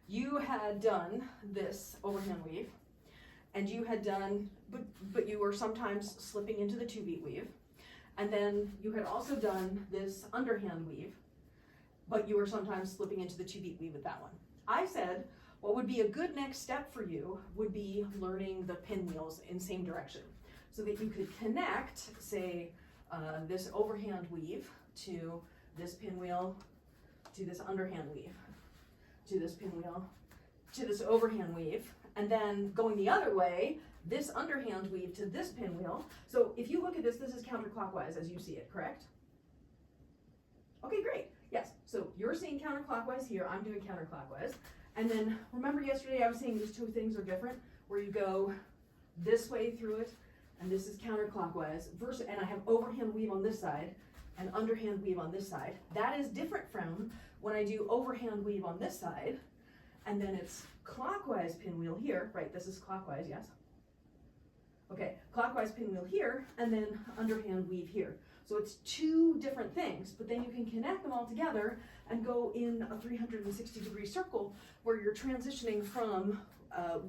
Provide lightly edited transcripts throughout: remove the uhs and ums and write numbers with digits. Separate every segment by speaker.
Speaker 1: you had done this overhand weave, and you had done, but you were sometimes slipping into the 2-beat weave, and then you had also done this underhand weave, but you were sometimes slipping into the 2-beat weave with that one. I said, what would be a good next step for you would be learning the pinwheels in same direction, so that you could connect, say, this overhand weave to this pinwheel, to this underhand weave, to this pinwheel, to this overhand weave, and then going the other way, this underhand weave to this pinwheel. So if you look at this, this is counterclockwise as you see it, correct? Okay, great. Yes, so you're seeing counterclockwise here, I'm doing counterclockwise. And then remember yesterday I was saying these two things are different, where you go this way through it, and this is counterclockwise, and I have overhand weave on this side and underhand weave on this side. That is different from when I do overhand weave on this side, and then it's clockwise pinwheel here, right? This is clockwise, yes? Okay, clockwise pinwheel here, and then underhand weave here. So it's two different things, but then you can connect them all together and go in a 360-degree circle where you're transitioning from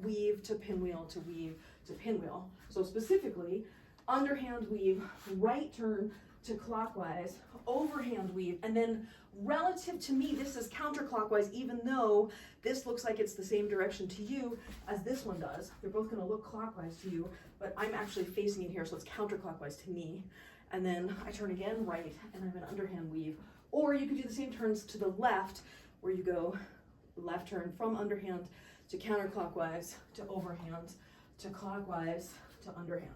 Speaker 1: weave to pinwheel to weave to pinwheel. So specifically, underhand weave, right turn to clockwise, overhand weave, and then relative to me, this is counterclockwise, even though this looks like it's the same direction to you as this one does. They're both gonna look clockwise to you, but I'm actually facing it here, so it's counterclockwise to me. And then I turn again right, and I have an underhand weave. Or you could do the same turns to the left, where you go left turn from underhand to counterclockwise to overhand to clockwise to underhand.